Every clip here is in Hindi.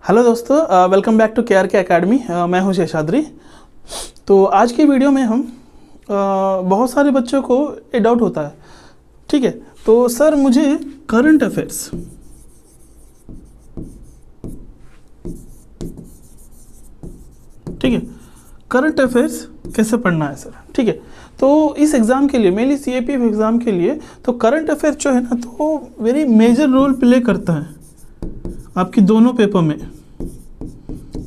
हेलो दोस्तों, welcome back to KRK academy. मैं हूं शेषाद्री। तो आज की वीडियो में हम बहुत सारे बच्चों को ये डाउट होता है, ठीक है। तो सर मुझे करंट अफेयर्स, ठीक है, करंट अफेयर्स कैसे पढ़ना है सर, ठीक है। तो इस एग्ज़ाम के लिए, मेनली CAPF एग्ज़ाम के लिए, तो करंट अफेयर जो है ना, तो वेरी मेजर रोल प्ले करता है आपकी दोनों पेपर में,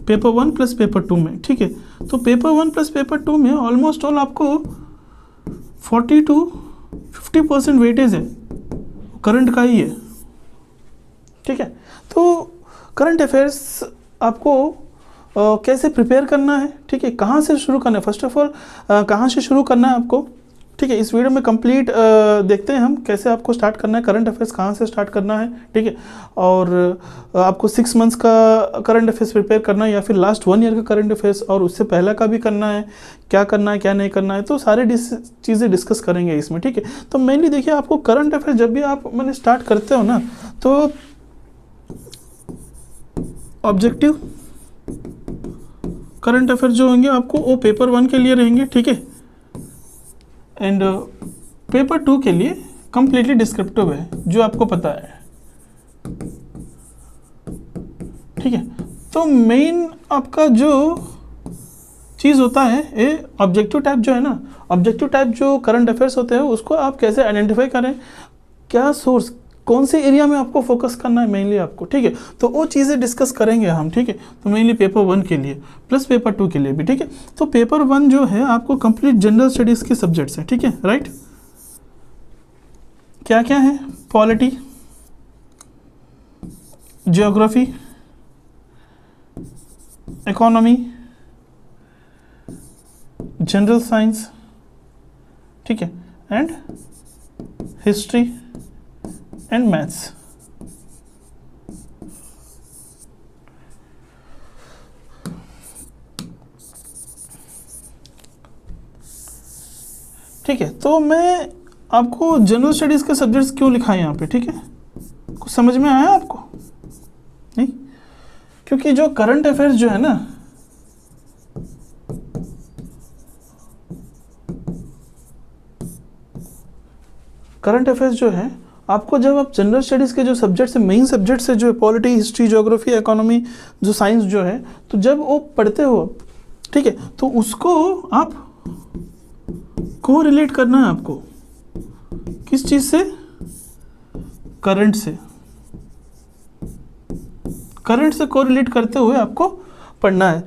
पेपर 1 प्लस पेपर 2 में, ठीक है। तो पेपर 1 प्लस पेपर 2 में ऑलमोस्ट ऑल आपको 40 to 50% वेटेज है करंट का ही है, ठीक है। तो करंट अफेयर्स आपको कैसे प्रिपेयर करना है, ठीक है, कहाँ से शुरू करना है, फर्स्ट ऑफ ऑल कहाँ से शुरू करना है आपको, ठीक है। इस वीडियो में कंप्लीट देखते हैं हम कैसे आपको स्टार्ट करना है, करंट अफेयर्स कहाँ से स्टार्ट करना है, ठीक है। और आपको 6 मंथ्स का करंट अफेयर्स प्रिपेयर करना है या फिर लास्ट 1 ईयर का करंट अफेयर्स और उससे पहले का भी करना है, क्या करना है क्या नहीं करना है, तो सारे चीज़ें डिस्कस करेंगे इसमें, ठीक है। तो मेनली देखिए, आपको करंट अफेयर्स जब भी आप मैंने स्टार्ट करते हो ना, तो ऑब्जेक्टिव करंट अफेयर जो होंगे आपको वो पेपर 1 के लिए रहेंगे, ठीक है। एंड पेपर 2 के लिए कंप्लीटली डिस्क्रिप्टिव है, जो आपको पता है, ठीक है। तो मेन आपका जो चीज़ होता है ये ऑब्जेक्टिव टाइप जो है ना, ऑब्जेक्टिव टाइप जो करंट अफेयर्स होते हैं उसको आप कैसे आइडेंटिफाई करें, क्या सोर्स, कौन से एरिया में आपको फोकस करना है मेनली आपको, ठीक है। तो वो चीज़ें डिस्कस करेंगे हम, ठीक है। तो मेनली पेपर 1 के लिए प्लस पेपर 2 के लिए भी, ठीक है। तो पेपर 1 जो है आपको कंप्लीट जनरल स्टडीज़ के सब्जेक्ट्स हैं, ठीक है, राइट। क्या क्या है? Polity, geography, economy, general science, ठीक है, एंड हिस्ट्री एंड मैथ्स। ठीक है। तो मैं आपको जनरल स्टडीज के सब्जेक्ट्स क्यों लिखा है यहाँ पे, ठीक है, कुछ समझ में आया आपको? नहीं, क्योंकि जो करंट अफेयर्स जो है ना, करंट अफेयर्स जो है आपको, जब आप जनरल स्टडीज़ के जो सब्जेक्ट्स हैं, मेन सब्जेक्ट्स है जो पॉलिटी, हिस्ट्री, ज्योग्राफी, इकोनॉमी, जो साइंस जो है, तो जब वो पढ़ते हो, ठीक है, तो उसको आप को रिलेट करना है आपको किस चीज़ से? करंट से, करंट से को रिलेट करते हुए आपको पढ़ना है।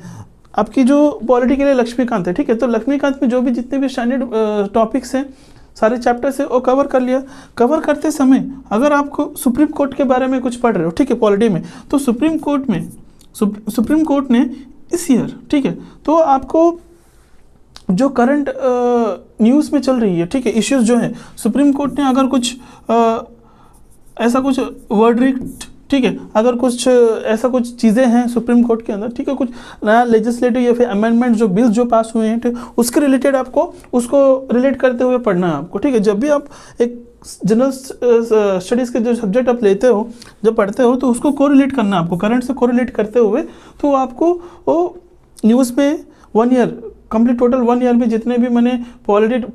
आपकी जो पॉलिटी के लिए लक्ष्मीकांत है, ठीक है, तो लक्ष्मीकांत में जो भी जितने भी स्टैंडर्ड टॉपिक्स हैं, सारे चैप्टर से वो कवर कर लिया। कवर करते समय अगर आपको सुप्रीम कोर्ट के बारे में कुछ पढ़ रहे हो, ठीक है, पॉलिटी में, तो सुप्रीम कोर्ट ने इस ईयर, ठीक है, तो आपको जो करंट न्यूज़ में चल रही है, ठीक है, इश्यूज जो है, सुप्रीम कोर्ट ने अगर कुछ ऐसा कुछ वर्डिक्ट, ठीक है, अगर कुछ ऐसा कुछ चीज़ें हैं सुप्रीम कोर्ट के अंदर, ठीक है, कुछ नया लेजिस्लेटिव या फिर अमेंडमेंट जो बिल्स जो पास हुए हैं, ठीक, उसके रिलेटेड आपको उसको रिलेट करते हुए पढ़ना है आपको, ठीक है। जब भी आप एक जनरल स्टडीज़ के जो सब्जेक्ट आप लेते हो, जब पढ़ते हो, तो उसको को रिलेट करना है आपको, करंट से को रिलेट करते हुए, तो आपको वो न्यूज़ में 1 ईयर कंप्लीट, टोटल 1 ईयर में जितने भी मैंने पॉलिटिक,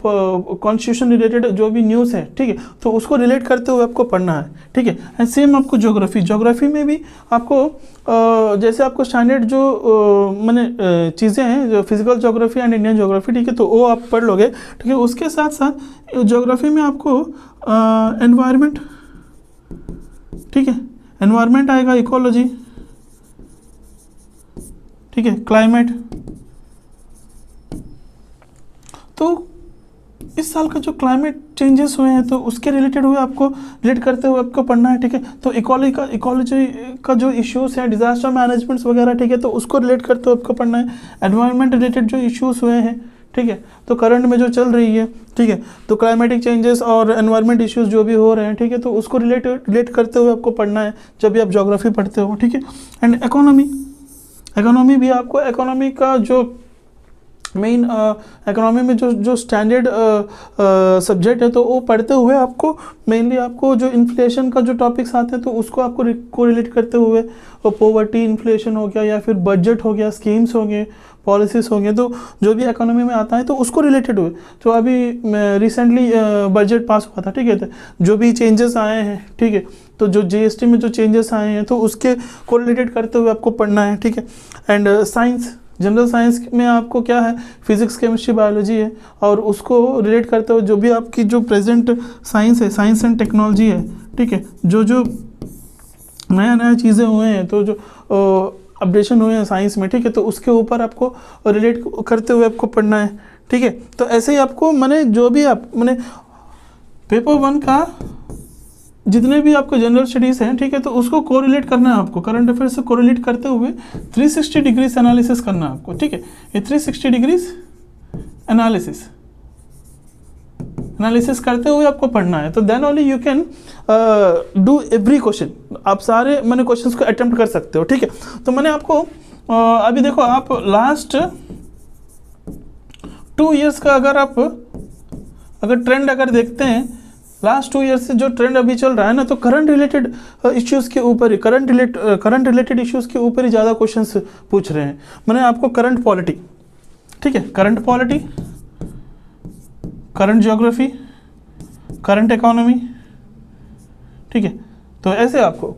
कॉन्स्टिट्यूशन रिलेटेड जो भी न्यूज़ है, ठीक है, तो उसको रिलेट करते हुए आपको पढ़ना है, ठीक है। एंड सेम आपको ज्योग्राफी में भी आपको जैसे आपको स्टैंडर्ड जो मैंने चीज़ें हैं, जो physical geography and Indian geography, ठीक है, तो वो आप पढ़ लोगे, ठीक है। उसके साथ साथ ज्योग्राफी में आपको एनवायरनमेंट, ठीक है, एनवायरनमेंट आएगा, इकोलॉजी, ठीक है, क्लाइमेट। तो इस साल का जो क्लाइमेट चेंजेस हुए हैं, तो उसके रिलेटेड हुए आपको रिलेट करते हुए आपको पढ़ना है, ठीक है। तो इकोलॉजी का जो इश्यूज हैं, डिजास्टर मैनेजमेंट्स वगैरह, ठीक है, तो उसको रिलेट करते हुए आपको पढ़ना है। एनवायरनमेंट रिलेटेड जो इश्यूज हुए हैं, ठीक है, तो करंट में जो चल रही है, ठीक है, तो क्लाइमेटिक चेंजेस और एनवायरनमेंट इश्यूज जो भी हो रहे हैं, ठीक है, तो उसको रिलेट करते हुए आपको पढ़ना है जब भी आप ज्योग्राफी पढ़ते हो, ठीक है। एंड इकोनॉमी भी आपको, इकोनॉमी का जो मेन इकोनॉमी में जो स्टैंडर्ड सब्जेक्ट है, तो वो पढ़ते हुए आपको मेनली आपको जो इन्फ्लेशन का जो टॉपिक्स आते हैं तो उसको आपको कोरिलेट करते हुए, वो पोवर्टी इन्फ्लेशन हो गया या फिर बजट हो गया, स्कीम्स हो गए, पॉलिसीज़ हो गए, तो जो भी इकोनॉमी में आता है तो उसको रिलेटेड हुए। तो अभी रिसेंटली बजट पास हुआ था, ठीक है, तो जो भी चेंजेस आए हैं, ठीक है, तो जो जीएसटी में जो चेंजेस आए हैं तो उसके कोरिलेटेड करते हुए आपको पढ़ना है, ठीक है। एंड साइंस, जनरल साइंस में आपको क्या है, फिजिक्स, केमिस्ट्री, बायोलॉजी है, और उसको रिलेट करते हुए जो भी आपकी जो प्रेजेंट साइंस है, साइंस एंड टेक्नोलॉजी है, ठीक है, जो नया चीज़ें हुए हैं, तो जो अपडेशन हुए हैं साइंस में, ठीक है, तो उसके ऊपर आपको रिलेट करते हुए आपको पढ़ना है, ठीक है। तो ऐसे ही आपको मैंने जो भी आप मैंने पेपर 1 का जितने भी आपको जनरल स्टडीज़ हैं, ठीक है, तो उसको कोरिलेट करना है आपको, करंट अफेयर्स से कोरिलेट करते हुए 360 डिग्रीज एनालिसिस करना है आपको, ठीक है। ये 360 डिग्रीज एनालिसिस करते हुए आपको पढ़ना है, तो then only you can do every question, आप सारे मैंने क्वेश्चंस को अटेम्प्ट कर सकते हो, ठीक है। तो मैंने आपको अभी देखो, आप लास्ट 2 इयर्स का अगर ट्रेंड अगर देखते हैं, लास्ट 2 ईयर्स से जो ट्रेंड अभी चल रहा है ना, तो करंट रिलेटेड इश्यूज़ के ऊपर ही, करंट रिलेटेड इश्यूज़ के ऊपर ही ज़्यादा क्वेश्चंस पूछ रहे हैं। मैंने आपको करंट पॉलिटी, ठीक है, current polity, current geography, current economy, ठीक है, तो ऐसे आपको,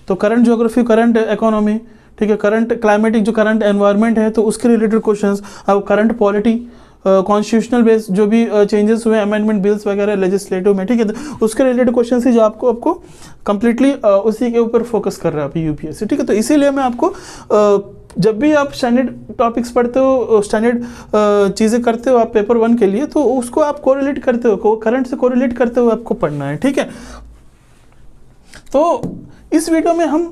तो करंट ज्योग्राफी, करंट इकोनॉमी, ठीक है, करंट क्लाइमेटिक जो करंट एनवायरनमेंट है तो उसके रिलेटेड क्वेश्चंस, अब करंट पॉलिटी, कॉन्स्टिट्यूशनल बेस जो भी चेंजेस हुए, अमेंडमेंट बिल्स वगैरह लेजिस्लेटिव में, ठीक है, तो उसके रिलेटेड क्वेश्चन ही जो आपको कंप्लीटली उसी के ऊपर फोकस कर रहा है अभी यूपीएससी, ठीक है। तो इसीलिए मैं आपको जब भी आप स्टैंडर्ड टॉपिक्स पढ़ते हो, स्टैंडर्ड चीज़ें करते हो आप पेपर 1 के लिए, तो उसको आप कोरिलेट करते हो, करंट से कोरिलेट करते हुए आपको पढ़ना है, ठीक है। तो इस वीडियो में हम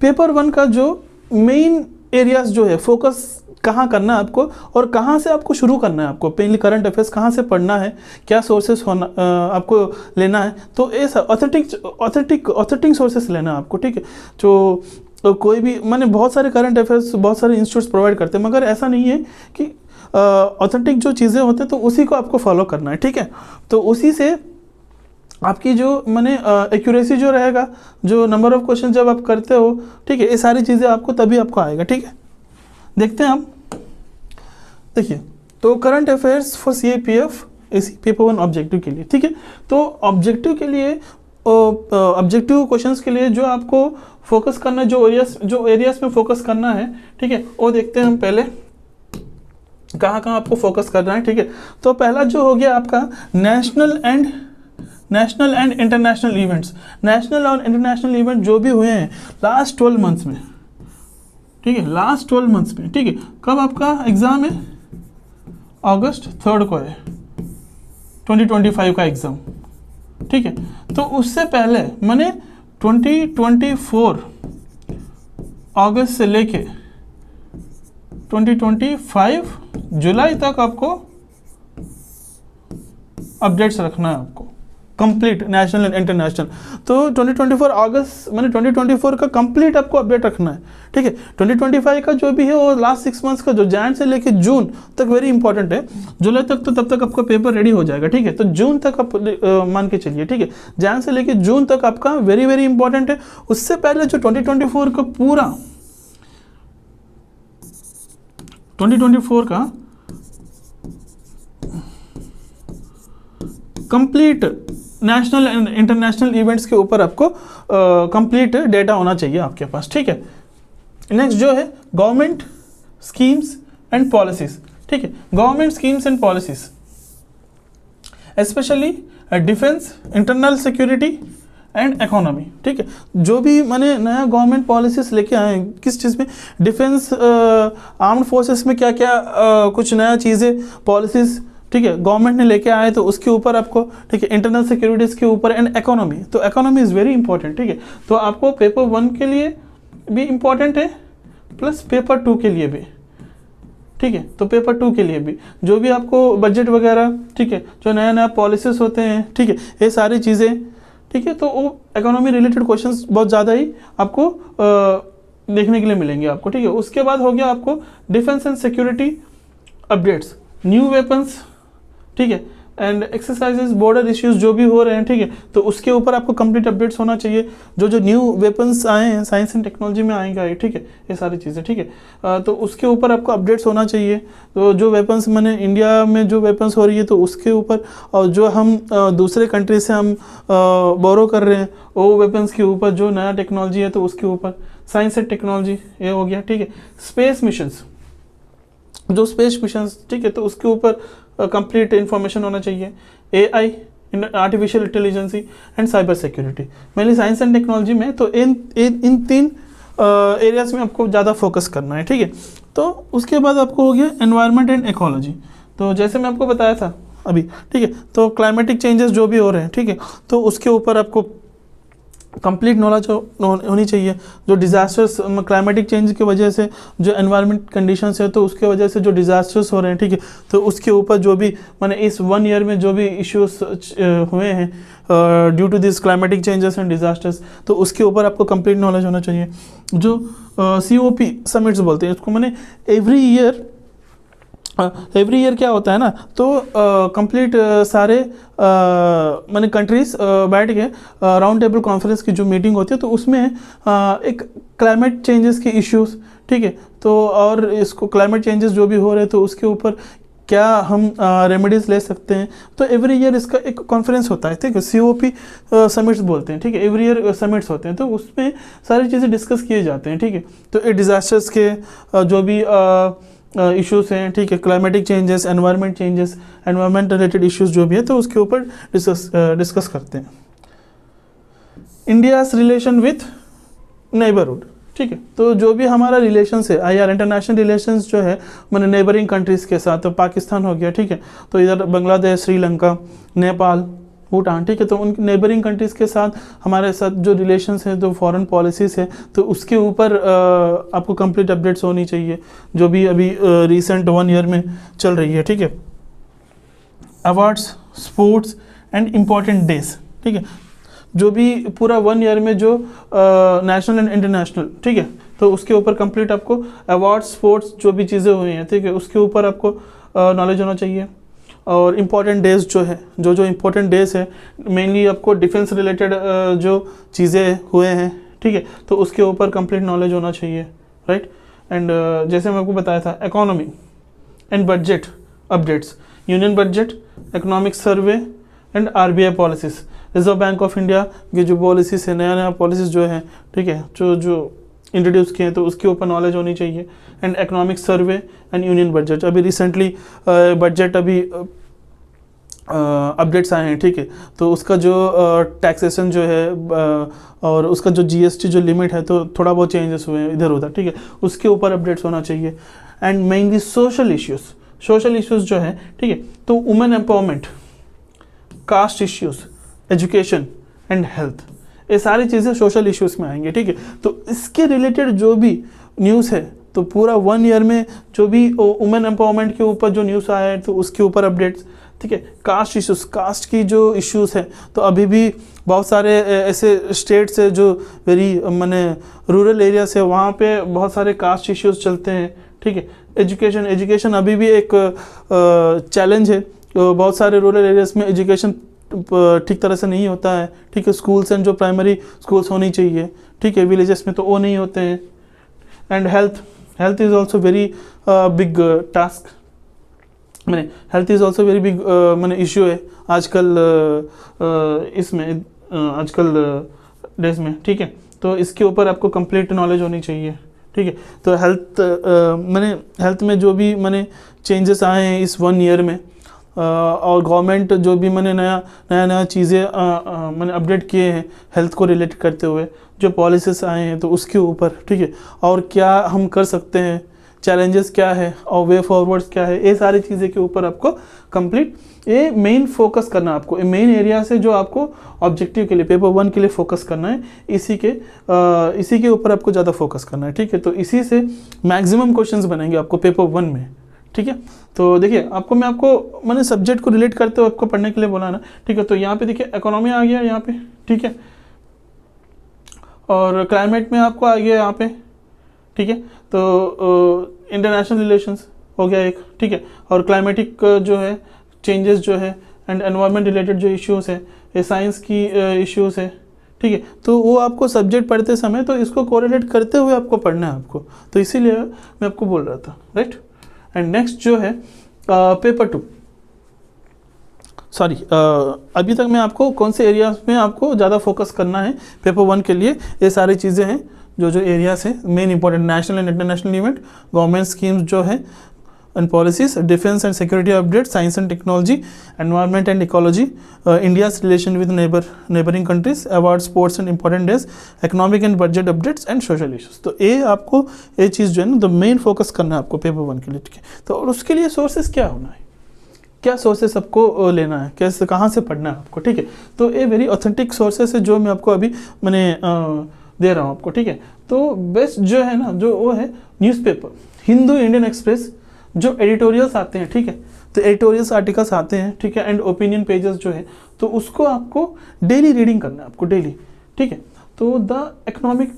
पेपर 1 का जो मेन एरियाज जो है, फोकस कहाँ करना है आपको और कहाँ से आपको शुरू करना है, आपको पहले करंट अफेयर्स कहाँ से पढ़ना है, क्या सोर्सेस होना आपको लेना है, तो ऐसा ऑथेंटिक सोर्सेस लेना है आपको, ठीक है। तो कोई भी मैंने बहुत सारे करंट अफेयर्स बहुत सारे इंस्टीट्यूट्स प्रोवाइड करते हैं, मगर ऐसा नहीं है कि ऑथेंटिक जो चीज़ें होते हैं तो उसी को आपको फॉलो करना है, ठीक है। तो उसी से आपकी जो मैंने एक्यूरेसी जो रहेगा, जो नंबर ऑफ क्वेश्चन जब आप करते हो, ठीक है, ये सारी चीज़ें आपको तभी आपको आएगा, ठीक है। देखते हैं हम, देखिए, तो current affairs for CIPF AC paper 1 objective के लिए, ठीक है। तो ऑब्जेक्टिव के लिए, ऑब्जेक्टिव क्वेश्चंस के लिए जो आपको फोकस करना है, जो एरियाज में फोकस करना है, ठीक है, वो देखते हैं हम पहले कहाँ आपको फोकस करना है, ठीक है। तो पहला जो हो गया आपका national and international events, national और इंटरनेशनल इवेंट जो भी हुए हैं लास्ट 12 मंथ्स में, ठीक है, लास्ट 12 मंथ्स में, ठीक है। कब आपका एग्ज़ाम है? अगस्त 3 को है 2025 का एग्ज़ाम, ठीक है। तो उससे पहले मैंने 2024 अगस्त से लेके 2025 जुलाई तक आपको अपडेट्स रखना है आपको, कंप्लीट नेशनल एंड इंटरनेशनल। तो 2024 अगस्त मैंने 2024 का कंप्लीट आपको अपडेट रखना है, ठीक है। 2025 का जो भी है वो लास्ट 6 मंथ्स का, जो जैन से लेके जून तक वेरी इंपॉर्टेंट है, जुलाई तक तो तब तक आपका पेपर रेडी हो जाएगा, ठीक है। तो जून तक आप मान के चलिए, ठीक है, जैन से लेके जून तक आपका वेरी वेरी इंपॉर्टेंट है। उससे पहले जो 2024 का पूरा 2024 का complete national and international events के ऊपर आपको कंप्लीट डेटा होना चाहिए आपके पास, ठीक है। नेक्स्ट जो है गवर्नमेंट स्कीम्स एंड पॉलिसीज, ठीक है, government schemes and policies, specially defence, internal security and economy, ठीक है। जो भी मैंने नया गवर्नमेंट पॉलिसीज लेके आए हैं, किस चीज़ में, डिफेंस, आर्म्ड फोर्सेस में क्या क्या कुछ नया चीज़ें पॉलिसीज़, ठीक है, गवर्नमेंट ने लेके आए, तो उसके ऊपर आपको, ठीक है, इंटरनल सिक्योरिटीज़ के ऊपर एंड इकोनॉमी, तो इकोनॉमी इज़ वेरी इंपॉर्टेंट, ठीक है। तो आपको पेपर 1 के लिए भी इंपॉर्टेंट है प्लस पेपर 2 के लिए भी, ठीक है। तो पेपर 2 के लिए भी जो भी आपको बजट वगैरह, ठीक है, जो नया नया पॉलिसीज होते हैं, ठीक है, ये सारी चीज़ें, ठीक है, तो वो इकोनॉमी रिलेटेड क्वेश्चंस बहुत ज़्यादा ही आपको देखने के लिए मिलेंगे आपको, ठीक है। उसके बाद हो गया आपको defence and security updates, new weapons, ठीक है, एंड एक्सरसाइजेस, बॉर्डर इश्यूज जो भी हो रहे हैं, ठीक है, तो उसके ऊपर आपको कंप्लीट अपडेट्स होना चाहिए। जो न्यू वेपन्स आए हैं साइंस एंड टेक्नोलॉजी में आएंगे, ठीक है, ये सारी चीज़ें, ठीक है, तो उसके ऊपर आपको अपडेट्स होना चाहिए। तो जो वेपन्स मैंने इंडिया में जो वेपन्स हो रही है तो उसके ऊपर, और जो हम दूसरे कंट्री से हम बोरो कर रहे हैं वो वेपन्स के ऊपर, जो नया टेक्नोलॉजी है तो उसके ऊपर, साइंस एंड टेक्नोलॉजी ये हो गया, ठीक है। स्पेस मिशंस, जो स्पेस मिशंस, ठीक है, तो उसके ऊपर कंप्लीट इंफॉर्मेशन होना चाहिए। AI, artificial intelligence and cyber security, mainly science and technology में, तो इन तीन एरियाज में आपको ज़्यादा फोकस करना है, ठीक है। तो उसके बाद आपको हो गया एनवायरनमेंट एंड इकोलॉजी। तो जैसे मैं आपको बताया था अभी, ठीक है, तो क्लाइमेटिक चेंजेस जो भी हो रहे हैं, ठीक है, तो उसके ऊपर आपको कंप्लीट नॉलेज होनी चाहिए। जो डिज़ास्टर्स, क्लाइमेटिक चेंज की वजह से जो एनवायरनमेंट कंडीशंस है तो उसके वजह से जो डिज़ास्टर्स हो रहे हैं, ठीक है, तो उसके ऊपर जो भी मैंने इस 1 ईयर में जो भी इश्यूज हुए हैं due to this climatic changes and disasters, तो उसके ऊपर आपको कंप्लीट नॉलेज होना चाहिए। जो COP समिट्स बोलते हैं इसको, मैंने एवरी ईयर क्या होता है ना, तो कंप्लीट सारे मैंने कंट्रीज बैठ के राउंड टेबल कॉन्फ्रेंस की जो मीटिंग होती है तो उसमें एक क्लाइमेट चेंजेस के इश्यूज, ठीक है, तो और इसको क्लाइमेट चेंजेस जो भी हो रहे हैं तो उसके ऊपर क्या हम रेमेडीज ले सकते हैं। तो एवरी ईयर इसका एक कॉन्फ्रेंस होता है, ठीक है, COP समिट्स बोलते हैं, ठीक है, एवरी ईयर समिट्स होते हैं, तो उसमें सारी चीज़ें डिस्कस किए जाते हैं, ठीक है। तो ये डिज़ास्टर्स के जो भी इश्यूज हैं, ठीक है, climatic changes, environment changes, environment related issues जो भी है तो उसके ऊपर डिस्कस करते हैं। इंडियाज रिलेशन विथ नेबरहुड, ठीक है, तो जो भी हमारा रिलेशंस है IR, इंटरनेशनल रिलेशंस जो है मैंने नेबरिंग कंट्रीज़ के साथ, तो पाकिस्तान हो गया, ठीक है, तो इधर बांग्लादेश, श्रीलंका, नेपाल, भूटान, ठीक है, तो उन नेबरिंग कंट्रीज़ के साथ हमारे साथ जो रिलेशंस हैं, तो फॉरेन पॉलिसीज़ है, तो उसके ऊपर आपको कंप्लीट अपडेट्स होनी चाहिए, जो भी अभी रिसेंट 1 ईयर में चल रही है, ठीक है। Awards, sports and important days, ठीक है, जो भी पूरा 1 ईयर में जो नेशनल एंड इंटरनेशनल, ठीक है, तो उसके ऊपर कंप्लीट आपको अवार्ड्स, स्पोर्ट्स जो भी चीज़ें हुई हैं, ठीक है, उसके ऊपर आपको नॉलेज होना चाहिए। और इम्पॉर्टेंट डेज जो है, जो इम्पोर्टेंट डेज है, मेनली आपको डिफेंस रिलेटेड जो चीज़ें हुए हैं, ठीक है, तो उसके ऊपर कंप्लीट नॉलेज होना चाहिए, राइट। एंड जैसे मैं आपको बताया था, economy and budget updates, union budget, economic survey and RBI policies, reserve bank of India की जो पॉलिसीज़ है, नया पॉलिसीज़ जो है, ठीक है, जो इंट्रोड्यूस किए हैं तो उसके ऊपर नॉलेज होनी चाहिए। And economic survey and union budget, अभी रिसेंटली बजट अभी अपडेट्स आए हैं, ठीक है, तो उसका जो टैक्सेशन जो है और उसका जो GST जो लिमिट है तो थोड़ा बहुत चेंजेस हुए हैं इधर उधर, ठीक है, उसके ऊपर अपडेट्स होना चाहिए। एंड मेनली सोशल इश्यूज़ जो है, ठीक है, तो women empowerment, caste issues, education and health, ये सारी चीज़ें सोशल इश्यूज़ में आएंगे, ठीक है। तो इसके रिलेटेड जो भी न्यूज़ है तो पूरा 1 ईयर में जो भी वुमेन एम्पावरमेंट के ऊपर जो न्यूज़ आया है तो उसके ऊपर अपडेट्स, ठीक है। कास्ट इश्यूज़, कास्ट की जो इश्यूज़ है तो अभी भी बहुत सारे ऐसे स्टेट्स है जो वेरी माने रूरल एरिया से, वहाँ पे बहुत सारे कास्ट इश्यूज़ चलते हैं, ठीक है। एजुकेशन अभी भी एक चैलेंज है, तो बहुत सारे रूरल एरियाज़ में एजुकेशन ठीक तरह से नहीं होता है, ठीक है। स्कूल्स एंड जो प्राइमरी स्कूल्स होनी चाहिए, ठीक है, विलेजेस में तो वो नहीं होते हैं। And health is also very big task, मैंने health is also very big मैंने इश्यू है आजकल इसमें आजकल डेज में, ठीक है। तो इसके ऊपर आपको कंप्लीट नॉलेज होनी चाहिए, ठीक है। तो हेल्थ में जो भी मैंने चेंजेस आए हैं इस 1 ईयर में, और गवर्नमेंट जो भी मैंने नया चीज़ें मैंने अपडेट किए हैं हेल्थ को रिलेट करते हुए, जो पॉलिसीज़ आए हैं तो उसके ऊपर, ठीक है, और क्या हम कर सकते हैं, चैलेंजेस क्या है और वे फॉरवर्ड्स क्या है, ये सारी चीज़ें के ऊपर आपको कंप्लीट ये मेन फोकस करना है। आपको ये मेन एरिया से जो आपको ऑब्जेक्टिव के लिए पेपर 1 के लिए फोकस करना है, इसी के ऊपर आपको ज़्यादा फोकस करना है, ठीक है। तो इसी से मैक्सिमम क्वेश्चंस बनेंगे आपको पेपर 1 में, ठीक है। तो देखिए मैंने सब्जेक्ट को रिलेट करते हुए आपको पढ़ने के लिए बोला ना, ठीक है। तो यहाँ पे देखिए इकोनॉमी आ गया यहाँ पे, ठीक है, और क्लाइमेट में आपको आ गया यहाँ पे, ठीक है। तो इंटरनेशनल रिलेशंस हो गया एक, ठीक है। और क्लाइमेटिक जो है चेंजेस जो है एंड एनवायरनमेंट रिलेटेड जो इश्यूज़ है, ये साइंस की इश्यूज़ है, ठीक है। तो वो आपको सब्जेक्ट पढ़ते समय तो इसको कोरिलेट करते हुए आपको पढ़ना है आपको, तो इसीलिए मैं आपको बोल रहा था, राइट। एंड नेक्स्ट जो है पेपर 2, सॉरी अभी तक मैं आपको कौन से एरियाज में आपको ज़्यादा फोकस करना है पेपर 1 के लिए, ये सारी चीज़ें हैं जो एरियाज हैं main important, national and international event, government schemes जो है and policies, defence and security update, science and technology, environment and ecology, India's relation with neighbouring countries, award, sports and important days, economic and budget updates and social issues. तो ये आपको ये चीज़ जो है ना तो मेन फोकस करना है आपको पेपर 1 के लिए, ठीक है। तो और उसके लिए सोर्सेज क्या होना है, क्या सोर्सेस आपको लेना है, कैसे कहाँ से पढ़ना है आपको, ठीक है। तो ये वेरी ऑथेंटिक सोर्सेस है जो मैं आपको अभी मैंने दे रहा हूँ आपको, ठीक है। तो बेस्ट जो है ना जो वो है न्यूज़पेपर, हिंदू, इंडियन एक्सप्रेस, जो एडिटोरियल्स आते हैं, ठीक है। तो एडिटोरियल्स आर्टिकल्स आते हैं, ठीक है, एंड ओपिनियन पेजेस जो है तो उसको आपको डेली रीडिंग करना है आपको डेली, ठीक है। तो द इकोनॉमिक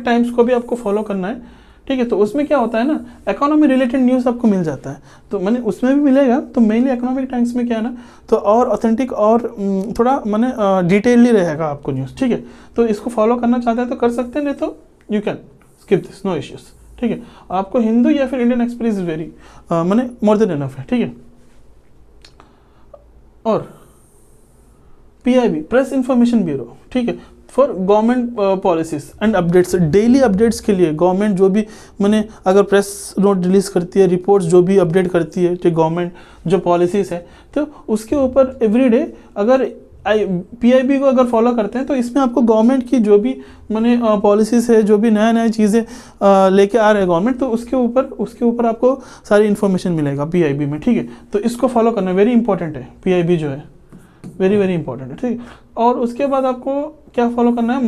टाइम्स को भी आपको फॉलो करना है, ठीक है। तो उसमें क्या होता है ना, इकोनॉमी रिलेटेड न्यूज़ आपको मिल जाता है, तो मैंने उसमें भी मिलेगा। तो मेनली इकोनॉमिक टाइम्स में क्या है ना तो और ऑथेंटिक और थोड़ा मैंने डिटेलली रहेगा आपको न्यूज़, ठीक है। तो इसको फॉलो करना चाहते हैं तो कर सकते हैं, नहीं तो you can skip this, no issues, ठीक है। आपको हिंदू या फिर इंडियन एक्सप्रेस इज वेरी मैंने मोर देन इनफ है, ठीक है। और PIB, प्रेस इंफॉर्मेशन ब्यूरो, ठीक है, for government policies and updates, daily updates के लिए गवर्नमेंट जो भी मैंने अगर प्रेस नोट रिलीज करती है, रिपोर्ट्स जो भी अपडेट करती है, ठीक, गवर्नमेंट जो पॉलिसीज है तो उसके ऊपर एवरीडे अगर PIB को अगर फॉलो करते हैं तो इसमें आपको गवर्नमेंट की जो भी मैंने पॉलिसीज है, जो भी नया नया चीज़ें लेके आ रहे हैं गवर्नमेंट, तो उसके ऊपर आपको सारी इन्फॉर्मेशन मिलेगा PIB में, ठीक है। तो इसको फॉलो करना वेरी इंपॉर्टेंट है, PIB जो है वेरी वेरी इंपॉर्टेंट है, ठीक है। और उसके बाद आपको क्या फॉलो करना है,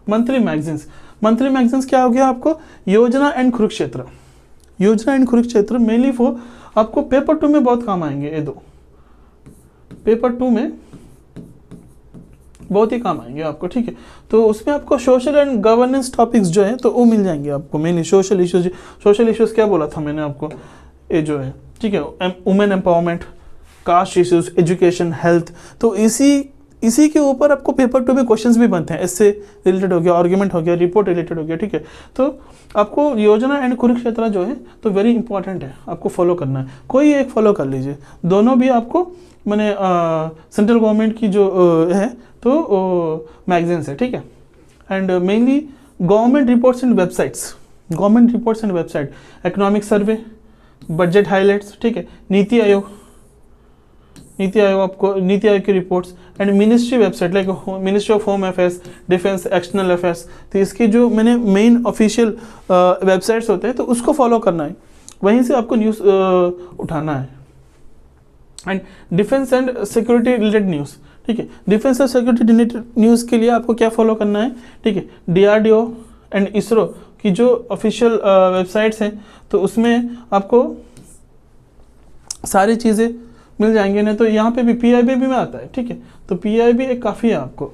मंथली मैगजीन्स क्या हो गया आपको, योजना एंड कुरुक्षेत्र मेनली फॉर आपको पेपर 2 में बहुत काम आएंगे, ये दो पेपर 2 में बहुत ही काम आएंगे आपको, ठीक है। तो उसमें आपको सोशल एंड गवर्नेंस टॉपिक्स जो है तो वो मिल जाएंगे आपको, मेनली सोशल इश्यूज क्या बोला था मैंने आपको, ये जो है, ठीक है, women empowerment, caste issues, education, health. तो इसी के ऊपर आपको पेपर 2 में क्वेश्चंस भी बनते हैं, इससे रिलेटेड हो गया, आर्ग्यूमेंट हो गया, रिपोर्ट रिलेटेड हो गया, ठीक है। तो आपको योजना एंड कुरुक्षेत्र जो है तो वेरी इंपॉर्टेंट है, आपको फॉलो करना है, कोई एक फॉलो कर लीजिए, दोनों भी आपको मैंने सेंट्रल गवर्नमेंट की जो है तो मैगजीन्स है, ठीक है। And mainly government reports and website, economic survey, budget highlights, ठीक है, नीति आयोग की reports and ministry website like ministry of home affairs, defence, external affairs. तो इसकी जो मैंने मेन ऑफिशियल वेबसाइट्स होते हैं तो उसको फॉलो करना है, वहीं से आपको न्यूज़ उठाना है। And defence and security related news, ठीक है, डिफेंस और सिक्योरिटी रिलेटेड न्यूज़ के लिए आपको क्या फॉलो करना है, ठीक है। DRDO एंड इसरो की जो ऑफिशियल वेबसाइट्स हैं तो उसमें आपको सारी चीज़ें मिल जाएंगे, नहीं तो यहाँ पे भी PIB में आता है, ठीक है। तो PIB एक काफ़ी है आपको,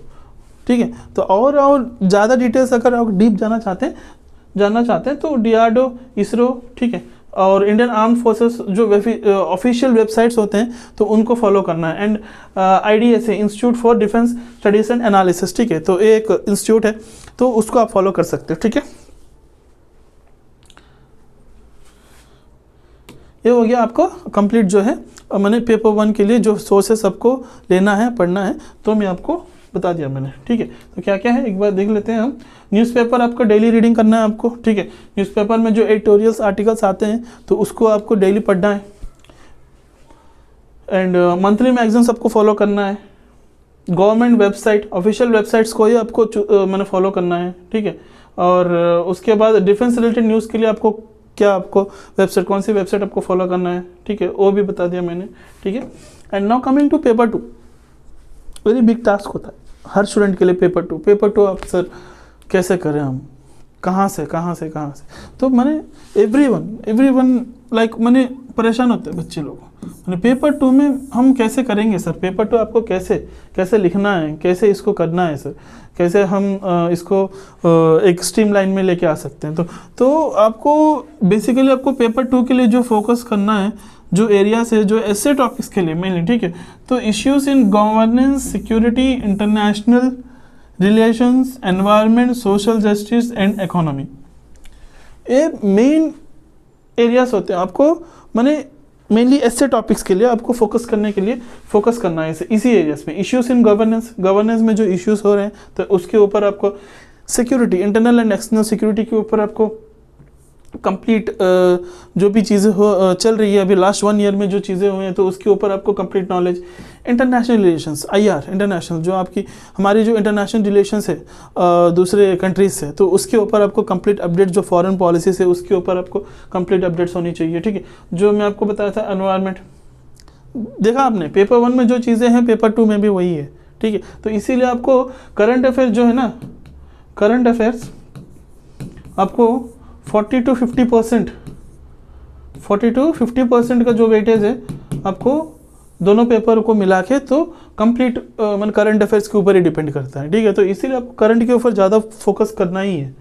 ठीक है। तो और ज़्यादा डिटेल्स अगर आप डीप जानना चाहते हैं तो DRDO, इसरो, ठीक है, और इंडियन आर्म्ड फोर्सेस जो ऑफिशियल वेबसाइट्स होते हैं तो उनको फॉलो करना है। And IDSA, institute for defence studies and analysis, ठीक है, तो एक इंस्टीट्यूट है तो उसको आप फॉलो कर सकते हो, ठीक है। ये हो गया आपको कंप्लीट जो है मैंने पेपर 1 के लिए जो सोर्सेस आपको लेना है, पढ़ना है, तो मैं आपको बता दिया मैंने, ठीक है। तो क्या क्या है एक बार देख लेते हैं हम। न्यूज़पेपर आपको डेली रीडिंग करना है आपको, ठीक है। न्यूज़पेपर में जो एडिटोरियल्स आर्टिकल्स आते हैं तो उसको आपको डेली पढ़ना है। एंड मंथली मैगजीन्स आपको फॉलो करना है। गवर्नमेंट वेबसाइट, ऑफिशियल वेबसाइट्स को ही आपको मैंने फॉलो करना है, ठीक है। और उसके बाद डिफेंस रिलेटेड न्यूज़ के लिए आपको वेबसाइट, कौन सी वेबसाइट आपको फॉलो करना है, ठीक है, वो भी बता दिया मैंने, ठीक है। And now coming to paper 2, very big task होता है हर स्टूडेंट के लिए पेपर 2 आप सर कैसे करें हम, कहाँ से तो मैंने एवरीवन लाइक मैंने परेशान होते हैं बच्चे लोग, पेपर 2 में हम कैसे करेंगे सर? पेपर 2 आपको कैसे लिखना है, कैसे इसको करना है सर, कैसे हम इसको एक स्ट्रीमलाइन में लेके आ सकते हैं? तो आपको बेसिकली आपको पेपर 2 के लिए जो फोकस करना है, जो एरियाज है, जो ऐसे टॉपिक्स के लिए मेनली, ठीक है, तो issues in governance, security, international relations, environment, social justice and economy, ये मेन एरियाज होते हैं। आपको माने मेनली ऐसे टॉपिक्स के लिए आपको फोकस करना है इसी एरियाज में। इश्यूज इन गवर्नेंस में जो इश्यूज हो रहे हैं तो उसके ऊपर आपको, security, internal and external security के ऊपर आपको कंप्लीट जो भी चीज़ें चल रही है अभी लास्ट 1 ईयर में जो चीज़ें हुई हैं तो उसके ऊपर आपको complete knowledge. International relations, IR, international जो हमारी जो इंटरनेशनल रिलेशंस है दूसरे कंट्रीज से, तो उसके ऊपर आपको कंप्लीट अपडेट, जो फॉरेन पॉलिसीज है उसके ऊपर आपको कंप्लीट अपडेट्स होनी चाहिए, ठीक है। जो मैं आपको बताया था एनवायरनमेंट, देखा आपने पेपर 1 में जो चीज़ें हैं पेपर 2 में भी वही है, ठीक है। तो इसीलिए आपको करंट अफेयर्स जो है ना, करंट अफेयर्स आपको 40 to 50% का जो वेटेज है आपको दोनों पेपर को मिला के तो कंप्लीट मन करंट अफेयर्स के ऊपर ही डिपेंड करता है, ठीक है। तो इसीलिए आपको करंट के ऊपर ज़्यादा फोकस करना ही है,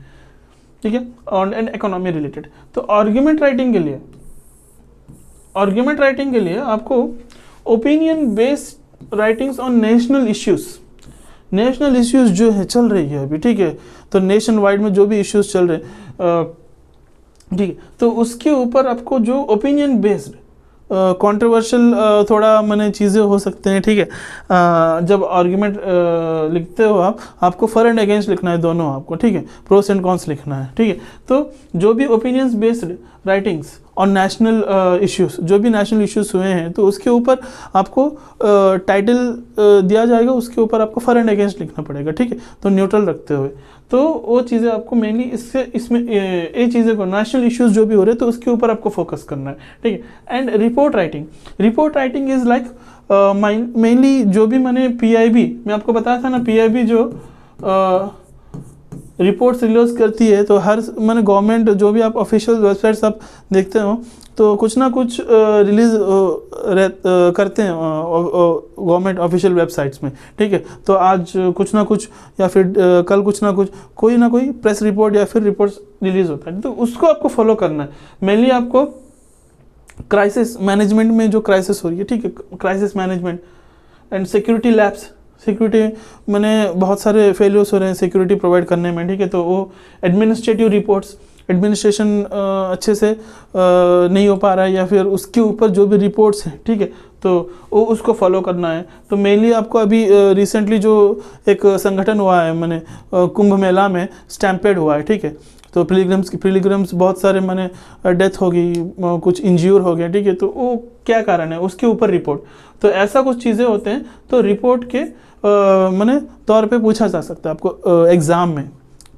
ठीक है, और एंड इकोनॉमी रिलेटेड। तो आर्ग्यूमेंट राइटिंग के लिए आपको opinion based writings on national issues जो है चल रही है अभी, ठीक है। तो नेशन वाइड में जो भी इश्यूज चल रहे हैं, ठीक है, तो उसके ऊपर आपको जो ओपिनियन बेस्ड कंट्रोवर्शियल थोड़ा मैंने चीज़ें हो सकते हैं, ठीक है। जब आर्ग्यूमेंट लिखते हो आपको फॉर एंड अगेंस्ट लिखना है दोनों आपको, ठीक है, प्रोस एंड कॉन्स लिखना है, ठीक है। तो जो भी ओपिनियंस बेस्ड राइटिंग्स और नेशनल इश्यूज, जो भी नेशनल इश्यूज हुए हैं तो उसके ऊपर आपको टाइटल दिया जाएगा, उसके ऊपर आपको फॉर एंड अगेंस्ट लिखना पड़ेगा, ठीक है। तो न्यूट्रल रखते हुए, तो वो चीज़ें आपको मेनली इसमें ये चीज़ें को, नेशनल इश्यूज जो भी हो रहे हैं तो उसके ऊपर आपको फोकस करना है, ठीक है। And report writing is like mainly जो भी मैंने PIB, मैं आपको बताया था ना, PIB जो रिपोर्ट्स रिलीज करती है, तो हर मैंने गवर्नमेंट जो भी आप ऑफिशियल वेबसाइट्स आप देखते हो तो कुछ ना कुछ रिलीज करते हैं गवर्नमेंट ऑफिशियल वेबसाइट्स में, ठीक है। तो आज कुछ ना कुछ या फिर कल कुछ ना कुछ कोई ना कोई प्रेस रिपोर्ट या फिर रिपोर्ट्स रिलीज होता है, तो उसको आपको फॉलो करना है। मेनली आपको क्राइसिस मैनेजमेंट में जो क्राइसिस हो रही है, ठीक है, crisis management and security labs, security मैंने बहुत सारे फेलियर्स हो रहे हैं सिक्योरिटी प्रोवाइड करने में, ठीक है। तो वो एडमिनिस्ट्रेटिव रिपोर्ट्स, एडमिनिस्ट्रेशन अच्छे से नहीं हो पा रहा है या फिर उसके ऊपर जो भी रिपोर्ट्स हैं, ठीक है, तो वो उसको फॉलो करना है। तो मेनली आपको अभी रिसेंटली जो एक संगठन हुआ है मैंने कुंभ मेला में स्टैम्पेड हुआ है, ठीक है। तो पिलग्रिम्स बहुत सारे मैंने डेथ हो गई, कुछ इंज्यूर हो गया, ठीक है। तो वो क्या कारण है उसके ऊपर रिपोर्ट, तो ऐसा कुछ चीज़ें होते हैं तो रिपोर्ट के मैंने तौर पे पूछा जा सकता है आपको एग्ज़ाम में,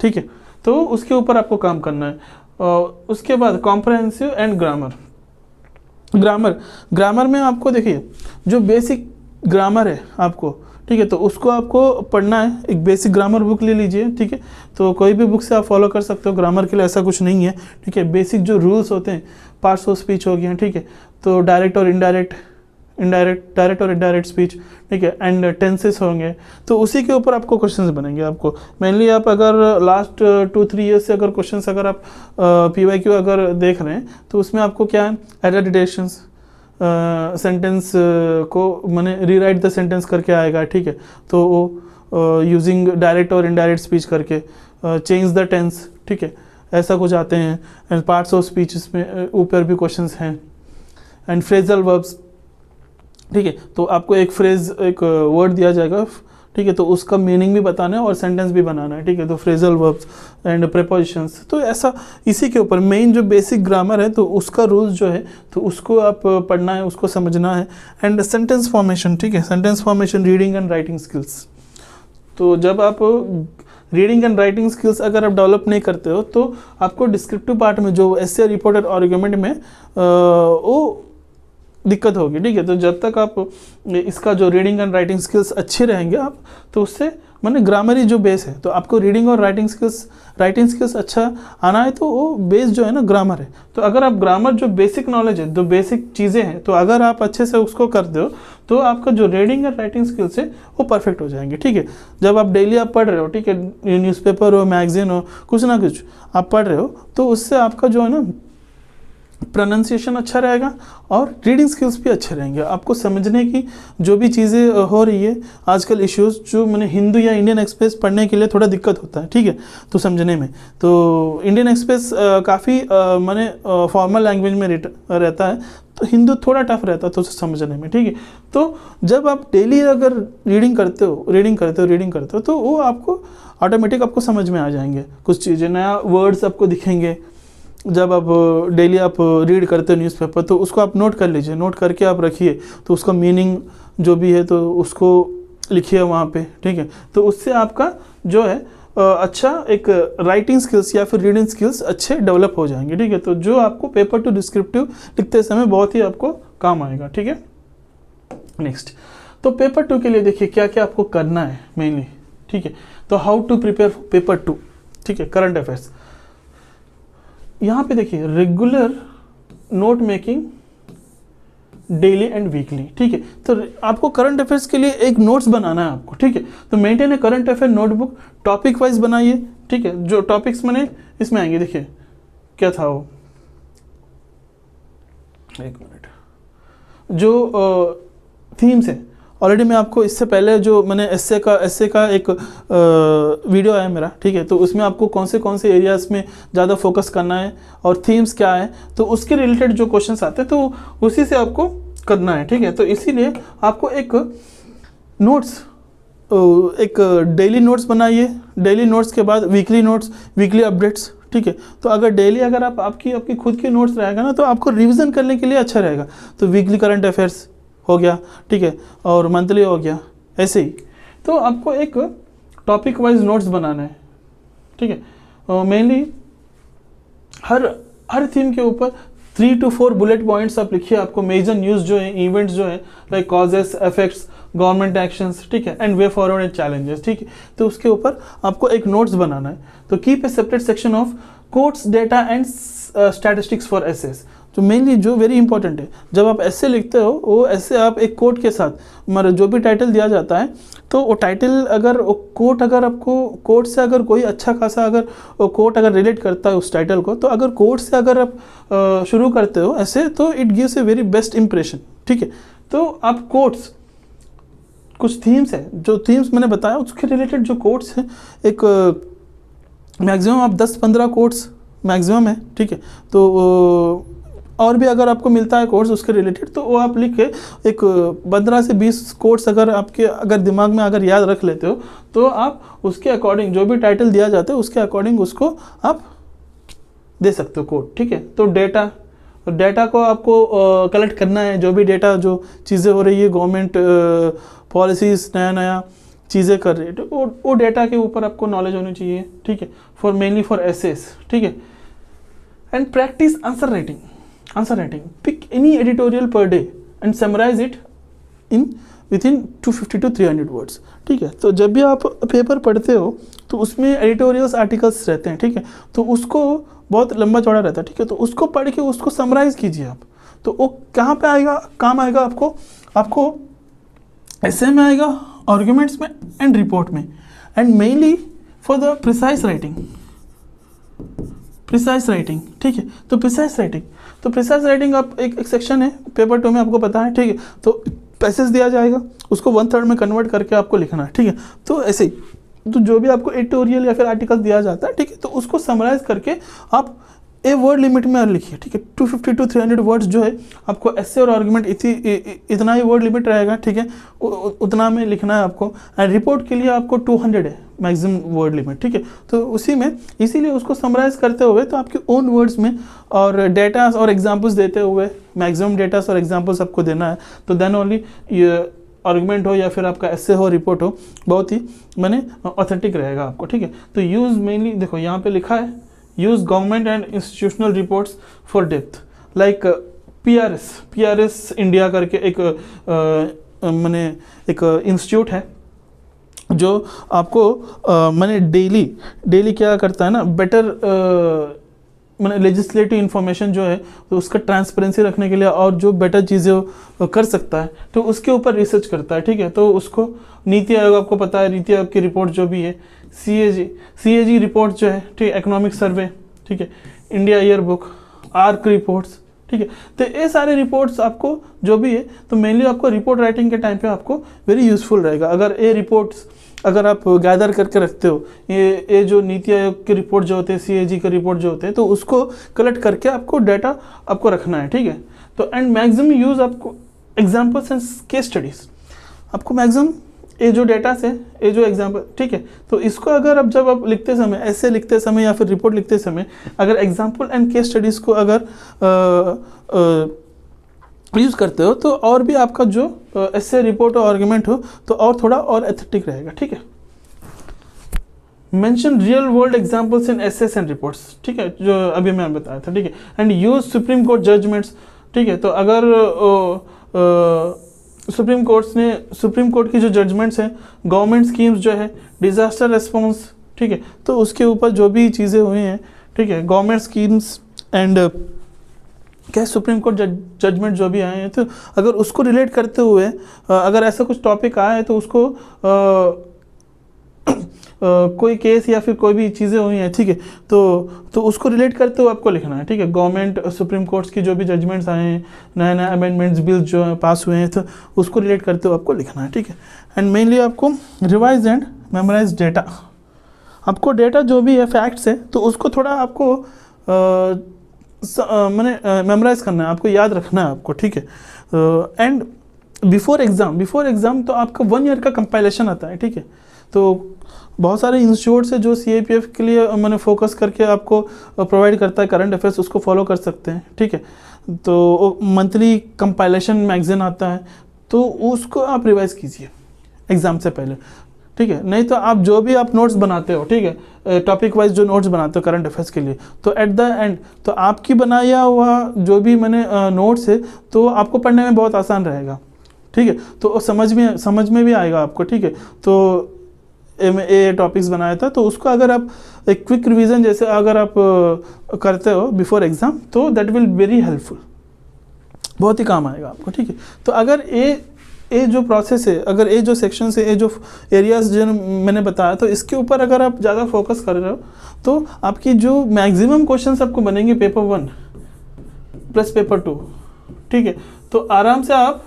ठीक है। तो उसके ऊपर आपको काम करना है। उसके बाद कॉम्प्रहेंसिव एंड ग्रामर में आपको देखिए जो बेसिक ग्रामर है आपको, ठीक है, तो उसको आपको पढ़ना है। एक बेसिक ग्रामर बुक ले लीजिए, ठीक है। तो कोई भी बुक से आप फॉलो कर सकते हो, ग्रामर के लिए ऐसा कुछ नहीं है, ठीक है। बेसिक जो रूल्स होते हैं, पार्ट्स ऑफ स्पीच हो गया, ठीक है, तो डायरेक्ट और इनडायरेक्ट स्पीच, ठीक है, एंड टेंसेस होंगे, तो उसी के ऊपर आपको क्वेश्चंस बनेंगे। आपको मेनली आप अगर लास्ट 2-3 ईयर्स से अगर क्वेश्चंस अगर आप PYQ अगर देख रहे हैं तो उसमें आपको क्या है, एरर डिटेक्शंस, सेंटेंस को मैंने रीराइट द सेंटेंस करके आएगा, ठीक है। तो वो यूजिंग डायरेक्ट और इनडायरेक्ट स्पीच करके चेंज द टेंस, ठीक है, ऐसा कुछ आते हैं। एंड पार्ट्स ऑफ स्पीच में ऊपर भी क्वेश्चंस हैं। एंड फ्रेजल वर्ब्स, ठीक है, तो आपको एक फ्रेज, एक वर्ड दिया जाएगा, ठीक है, तो उसका मीनिंग भी बताना है और सेंटेंस भी बनाना है, ठीक है। तो फ्रेजल वर्ब्स एंड प्रीपोजिशंस, तो ऐसा इसी के ऊपर मेन जो बेसिक ग्रामर है तो उसका रूल्स जो है तो उसको आप पढ़ना है, उसको समझना है। एंड सेंटेंस फॉर्मेशन, ठीक है, sentence formation, reading and writing skills. तो जब आप रीडिंग एंड राइटिंग स्किल्स अगर आप डेवलप नहीं करते हो तो आपको डिस्क्रिप्टिव पार्ट में जो एसे, रिपोर्ट और आर्गुमेंट में वो दिक्कत होगी, ठीक है। तो जब तक आप इसका जो रीडिंग एंड राइटिंग स्किल्स अच्छे रहेंगे आप, तो उससे माने ग्रामरी जो बेस है, तो आपको रीडिंग और राइटिंग स्किल्स अच्छा आना है, तो वो बेस जो है ना ग्रामर है। तो अगर आप ग्रामर जो बेसिक नॉलेज है, जो बेसिक चीज़ें हैं, तो अगर आप अच्छे से उसको कर दो तो आपका जो रीडिंग एंड राइटिंग स्किल्स है वो परफेक्ट हो जाएंगे, ठीक है। जब आप डेली आप पढ़ रहे हो, ठीक है, न्यूज़पेपर हो, मैगजीन हो, कुछ ना कुछ आप पढ़ रहे हो, तो उससे आपका जो है ना प्रोनाउंसिएशन अच्छा रहेगा और रीडिंग स्किल्स भी अच्छे रहेंगे। आपको समझने की जो भी चीज़ें हो रही है आजकल, इश्यूज जो मैंने हिंदू या इंडियन एक्सप्रेस पढ़ने के लिए थोड़ा दिक्कत होता है, ठीक है, तो समझने में। तो इंडियन एक्सप्रेस काफ़ी मैंने फॉर्मल लैंग्वेज में रहता है, तो हिंदू थोड़ा टफ रहता है तो उसे समझने में, ठीक है। तो जब आप डेली अगर रीडिंग करते हो तो वो आपको ऑटोमेटिक आपको समझ में आ जाएंगे, कुछ चीज़ें नया वर्ड्स आपको दिखेंगे। जब आप डेली आप रीड करते हो न्यूज़पेपर, तो उसको आप नोट कर लीजिए, नोट करके आप रखिए, तो उसका मीनिंग जो भी है तो उसको लिखिए वहाँ पे, ठीक है। तो उससे आपका जो है अच्छा एक राइटिंग स्किल्स या फिर रीडिंग स्किल्स अच्छे डेवलप हो जाएंगे, ठीक है। तो जो आपको पेपर टू डिस्क्रिप्टिव लिखते समय बहुत ही आपको काम आएगा, ठीक है। नेक्स्ट, तो पेपर 2 के लिए देखिए क्या क्या आपको करना है मेनली, ठीक है। तो हाउ टू प्रिपेयर पेपर 2, ठीक है, करंट अफेयर्स। यहाँ पे देखिए regular note making daily and weekly, ठीक है। तो आपको करंट अफेयर्स के लिए एक नोट्स बनाना है आपको, ठीक है। तो मेंटेन ए current affair notebook, topic wise बनाइए, ठीक है। जो टॉपिक्स मैंने इसमें आएंगे, देखिए क्या था वो, एक मिनट, जो थीम्स है, ऑलरेडी मैं आपको इससे पहले जो मैंने एस्से का एक वीडियो आया मेरा, ठीक है। तो उसमें आपको कौन से एरियाज़ में ज़्यादा फोकस करना है और थीम्स क्या है, तो उसके रिलेटेड जो क्वेश्चंस आते हैं तो उसी से आपको करना है, ठीक है। तो इसीलिए आपको एक नोट्स, एक डेली नोट्स बनाइए, डेली नोट्स के बाद वीकली नोट्स, वीकली अपडेट्स, ठीक है। तो अगर डेली अगर आप आपकी खुद की नोट्स रहेगा ना, तो आपको रिविज़न करने के लिए अच्छा रहेगा। तो वीकली करंट अफेयर्स हो गया, ठीक है, और मंथली हो गया, ऐसे ही। तो आपको एक टॉपिक वाइज नोट्स बनाना है, ठीक है। मेनली हर थीम के ऊपर 3 to 4 बुलेट पॉइंट्स आप लिखिए। आपको मेजर न्यूज़ जो है, इवेंट्स जो है, like causes, effects, government actions, ठीक है, and way forward and challenges, ठीक है। तो उसके ऊपर आपको एक नोट्स बनाना है। तो keep a separate section of quotes, data and statistics for essays. तो मेनली जो वेरी इंपॉर्टेंट है, जब आप ऐसे लिखते हो, वो ऐसे आप एक कोट के साथ, मतलब जो भी टाइटल दिया जाता है, तो वो टाइटल अगर कोट, अगर आपको कोट से अगर कोई अच्छा खासा अगर कोट अगर रिलेट करता है उस टाइटल को, तो अगर कोट से अगर आप शुरू करते हो ऐसे, तो it gives a very best impression, ठीक है। तो आप कोट्स, कुछ थीम्स है, जो थीम्स मैंने बताया उसके रिलेटेड जो कोट्स हैं, एक मैक्सिमम आप 10-15 कोट्स मैक्सिमम है, ठीक है। तो और भी अगर आपको मिलता है कोर्स उसके रिलेटेड, तो वो आप लिख के एक 15 से 20 कोर्स अगर दिमाग में अगर याद रख लेते हो, तो आप उसके अकॉर्डिंग जो भी टाइटल दिया जाता है उसके अकॉर्डिंग उसको आप दे सकते हो कोड, ठीक है। तो डेटा को आपको कलेक्ट करना है, जो भी डेटा, जो चीज़ें हो रही है, गवर्नमेंट पॉलिसीज़ नया चीज़ें कर रही है, तो वो डेटा के ऊपर आपको नॉलेज होनी चाहिए, ठीक है, मेनली फॉर एसेस, ठीक है। And practice answer writing. Pick any editorial per day and summarize it within 250 to 300 words, ठीक है। तो जब भी आप पेपर पढ़ते हो तो उसमें एडिटोरियल्स आर्टिकल्स रहते हैं, ठीक है। तो उसको बहुत लंबा चौड़ा रहता है, ठीक है। तो उसको पढ़ के उसको समराइज कीजिए आप। तो वो कहाँ पे आएगा, काम आएगा आपको एसे में आएगा, आर्ग्यूमेंट्स में एंड रिपोर्ट में, and mainly for the precise writing, ठीक है। तो प्रिसाइज राइटिंग आप एक सेक्शन है पेपर 2 में, आपको पता है, ठीक है। तो पैसेज दिया जाएगा, उसको 1/3 में कन्वर्ट करके आपको लिखना है, ठीक है। तो ऐसे ही, तो जो भी आपको एडिटोरियल या फिर आर्टिकल दिया जाता है, ठीक है, तो उसको समराइज करके आप ए वर्ड लिमिट में लिखिए, ठीक है। 250 to 300 वर्ड्स जो है आपको एसे और आर्गुमेंट इतना ही वर्ड लिमिट रहेगा, ठीक है, उतना में लिखना है आपको। एंड रिपोर्ट के लिए आपको 200 है मैक्सिमम वर्ड लिमिट, ठीक है। तो उसी में इसीलिए उसको समराइज करते हुए तो आपके ओन वर्ड्स में और डेटास और एग्जांपल्स देते हुए, मैक्सिमम डेटास और एग्जांपल्स आपको देना है। तो देन ओनली ये आर्गुमेंट हो या फिर आपका एसे हो, रिपोर्ट हो, बहुत ही मैंने ऑथेंटिक रहेगा आपको, ठीक है। तो यूज़ मेनली देखो यहाँ पे लिखा है, use government and institutional reports for depth, like PRS India करके एक मैंने एक इंस्टीट्यूट है जो आपको मैंने डेली क्या करता है ना, बेटर मैंने लेजिस्लेटिव इन्फॉर्मेशन जो है तो उसका ट्रांसपेरेंसी रखने के लिए और जो बेटर चीज़ें कर सकता है तो उसके ऊपर रिसर्च करता है, ठीक है। तो उसको नीति आयोग, आपको पता है नीति आयोग की रिपोर्ट जो भी है, सीएजी रिपोर्ट जो है, ठीक है, इकोनॉमिक सर्वे, ठीक है, India year book, arc reports, ठीक है। तो ये सारे रिपोर्ट्स आपको जो भी है तो मेनली आपको रिपोर्ट राइटिंग के टाइम पे आपको वेरी यूज़फुल रहेगा। अगर ये रिपोर्ट्स अगर आप गैदर करके रखते हो, ये जो नीति आयोग की रिपोर्ट जो होते हैं, सीएजी के रिपोर्ट जो होते हैं, तो उसको कलेक्ट करके आपको डाटा आपको रखना है, ठीक है। तो एंड मैक्सिमम यूज़ आपको एग्जाम्पल्स एंड केस स्टडीज़, आपको मैक्सिमम ये जो डेटा से ये जो एग्जाम्पल, ठीक है, तो इसको अगर आप जब आप लिखते समय, ऐसे लिखते समय या फिर रिपोर्ट लिखते समय अगर एग्जाम्पल एंड केस स्टडीज़ को अगर यूज़ करते हो तो और भी आपका जो ऐसे रिपोर्ट और आर्गुमेंट हो तो और थोड़ा और एथेटिक रहेगा, ठीक है। Mention real world examples in essays and reports, ठीक है, जो अभी मैं बताया था, ठीक है। And use supreme court judgements, ठीक है। तो अगर सुप्रीम कोर्ट की जो जजमेंट्स हैं, गवर्नमेंट स्कीम्स जो है, डिजास्टर रेस्पॉन्स, ठीक है, तो उसके ऊपर जो भी चीज़ें हुई हैं, ठीक है, गवर्नमेंट स्कीम्स एंड क्या सुप्रीम कोर्ट जजमेंट जो भी आए हैं, तो अगर उसको रिलेट करते हुए अगर ऐसा कुछ टॉपिक आया है तो उसको कोई केस या फिर कोई भी चीज़ें हुई हैं, ठीक है, तो उसको रिलेट करते हुए आपको लिखना है, ठीक है। गवर्नमेंट सुप्रीम कोर्ट्स की जो भी जजमेंट्स आए हैं, नए नए अमेंडमेंट्स बिल्स जो पास हुए हैं, तो उसको रिलेट करते हुए आपको लिखना है, ठीक है। एंड मेनली आपको रिवाइज एंड मेमोराइज डेटा, आपको डेटा जो भी है फैक्ट्स है तो उसको थोड़ा आपको मैंने मेमोराइज करना है, आपको याद रखना है आपको, ठीक है। एंड बिफोर एग्ज़ाम तो आपका 1 ईयर का कंपाइलेशन आता है, ठीक है। तो बहुत सारे इंस्टीट्यूट्स है जो सीआईपीएफ के लिए मैंने फोकस करके आपको प्रोवाइड करता है करंट अफेयर्स, उसको फॉलो कर सकते हैं, ठीक है। तो मंथली कंपाइलेशन मैगजीन आता है तो उसको आप रिवाइज कीजिए एग्ज़ाम से पहले, ठीक है। नहीं तो आप जो भी आप नोट्स बनाते हो, ठीक है, टॉपिक वाइज जो नोट्स बनाते हो करंट अफेयर्स के लिए, तो एट द एंड तो आपकी बनाया हुआ जो भी मैंने नोट्स है तो आपको पढ़ने में बहुत आसान रहेगा, ठीक है। तो समझ में भी आएगा आपको, ठीक है। तो ए टॉपिक्स बनाया था तो उसको अगर आप एक क्विक रिवीजन जैसे अगर आप करते हो बिफोर एग्ज़ाम तो दैट विल वेरी हेल्पफुल, बहुत ही काम आएगा आपको, ठीक है। तो अगर ये जो प्रोसेस है, अगर ये जो सेक्शन है, ये जो एरियाज जो मैंने बताया, तो इसके ऊपर अगर आप ज़्यादा फोकस कर रहे हो तो आपकी जो मैक्सिमम क्वेश्चंस आपको बनेंगे पेपर 1 प्लस पेपर 2, ठीक है। तो आराम से आप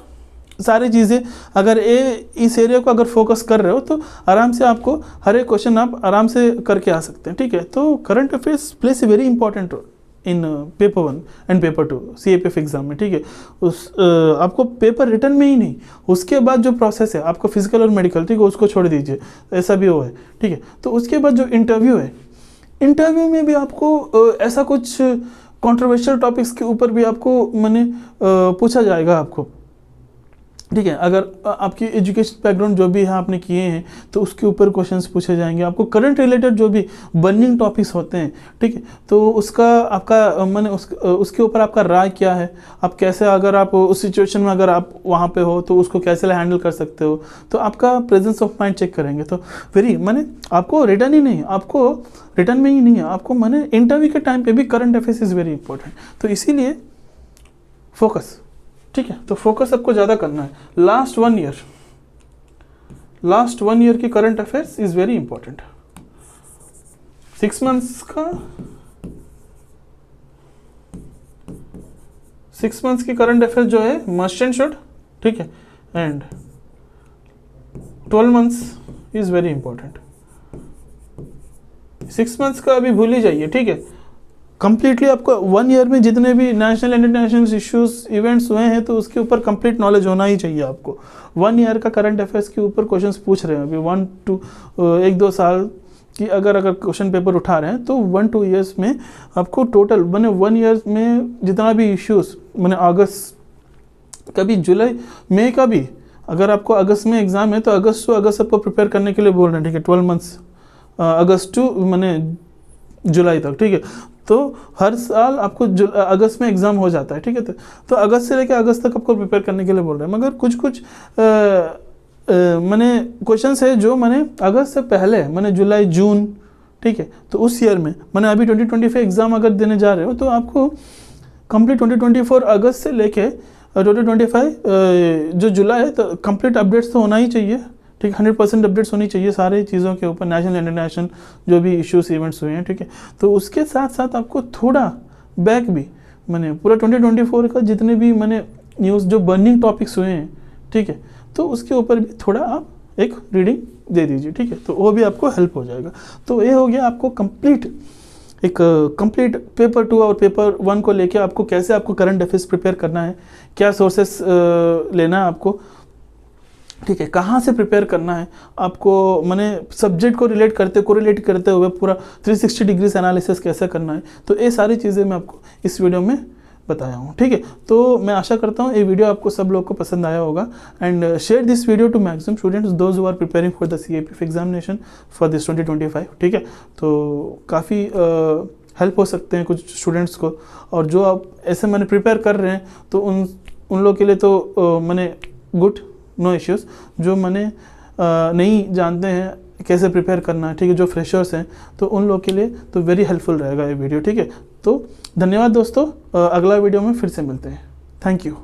सारी चीज़ें अगर इस एरिया को अगर फोकस कर रहे हो तो आराम से आपको हर एक क्वेश्चन आप आराम से करके आ सकते हैं, ठीक है। तो current affairs plays a very important role in paper 1 and paper 2 CAPF exam में, ठीक है। आपको पेपर रिटर्न में ही नहीं, उसके बाद जो प्रोसेस है आपको फिजिकल और मेडिकल, ठीक है, उसको छोड़ दीजिए, ऐसा भी वो है, ठीक है। तो उसके बाद जो इंटरव्यू है, इंटरव्यू में भी आपको ऐसा कुछ कंट्रोवर्शियल टॉपिक्स के ऊपर भी आपको मैंने पूछा जाएगा आपको, ठीक है। अगर आपकी एजुकेशन बैकग्राउंड जो भी है आपने किए हैं तो उसके ऊपर क्वेश्चंस पूछे जाएंगे आपको, करंट रिलेटेड जो भी बर्निंग टॉपिक्स होते हैं, ठीक है। तो उसका आपका मैंने उसके ऊपर आपका राय क्या है, आप कैसे, अगर आप उस सिचुएशन में अगर आप वहाँ पे हो तो उसको कैसे हैंडल कर सकते हो, तो आपका प्रेजेंस ऑफ माइंड चेक करेंगे। तो मैंने आपको रिटर्न ही नहीं, आपको रिटर्न में ही नहीं है, आपको मैंने इंटरव्यू के टाइम पे भी current affairs is very important, तो इसीलिए फोकस, ठीक है। तो फोकस आपको ज़्यादा करना है। लास्ट वन ईयर की current affairs is very important. 6 months की करंट अफेयर्स जो है मस्ट एंड शुड, ठीक है। And 12 months is very important. 6 months का अभी भूल ही जाइए, ठीक है। कंप्लीटली आपको 1 ईयर में जितने भी national and international issues events हुए हैं तो उसके ऊपर कंप्लीट नॉलेज होना ही चाहिए आपको। 1 ईयर का करंट अफेयर्स के ऊपर क्वेश्चंस पूछ रहे हैं अभी 1-2 साल की अगर क्वेश्चन पेपर उठा रहे हैं तो 1-2 ईयर्स में आपको टोटल मैंने 1 ईयर में जितना भी इश्यूज मैंने अगस्त कभी जुलाई मई का भी, अगर आपको अगस्त में एग्जाम है तो अगस्त आपको प्रिपेयर करने के लिए बोल रहे हैं, ठीक है। 12 मंथ्स अगस्त टू मैंने जुलाई तक, ठीक है। तो हर साल आपको अगस्त में एग्ज़ाम हो जाता है, ठीक है। तो अगस्त से लेकर अगस्त तक आपको प्रिपेयर करने के लिए बोल रहे हैं, मगर कुछ कुछ मैंने क्वेश्चंस है जो मैंने अगस्त से पहले मैंने जुलाई जून, ठीक है, तो उस ईयर में मैंने अभी 2025 एग्ज़ाम अगर देने जा रहे हो तो आपको कंप्लीट 2024 अगस्त से लेके 2025 जो जुलाई है तो कंप्लीट अपडेट्स तो होना ही चाहिए, ठीक, 100% अपडेट्स होनी चाहिए सारी चीज़ों के ऊपर, नेशनल इंटरनेशनल जो भी इश्यूज इवेंट्स हुए हैं, ठीक है। तो उसके साथ साथ आपको थोड़ा बैक भी मैंने पूरा 2024 का जितने भी मैंने न्यूज़ जो बर्निंग टॉपिक्स हुए हैं, ठीक है, तो उसके ऊपर भी थोड़ा आप एक रीडिंग दे दीजिए, ठीक है, तो वो भी आपको हेल्प हो जाएगा। तो ये हो गया आपको कंप्लीट पेपर 2 और पेपर 1 को लेके आपको कैसे आपको करंट अफेयर्स प्रिपेयर करना है, क्या सोर्सेस लेना है आपको, ठीक है, कहाँ से प्रिपेयर करना है आपको, मैंने सब्जेक्ट को कोरिलेट करते हुए पूरा 360 डिग्रीज एनालिसिस कैसे करना है, तो ये सारी चीज़ें मैं आपको इस वीडियो में बताया हूँ, ठीक है। तो मैं आशा करता हूँ ये वीडियो आपको सब लोग को पसंद आया होगा, and share this video to maximum students those who are preparing for the CAPF examination for this 2025, ठीक है। तो काफ़ी हेल्प हो सकते हैं कुछ स्टूडेंट्स को, और जो आप ऐसे मैंने प्रिपेयर कर रहे हैं तो उन लोग के लिए तो मैंने गुड, नो इश्यूज़। जो मैंने नहीं जानते हैं कैसे प्रिपेयर करना है, ठीक है, जो फ्रेशर्स हैं तो उन लोग के लिए तो वेरी हेल्पफुल रहेगा ये वीडियो, ठीक है। तो धन्यवाद दोस्तों, अगला वीडियो में फिर से मिलते हैं, थैंक यू।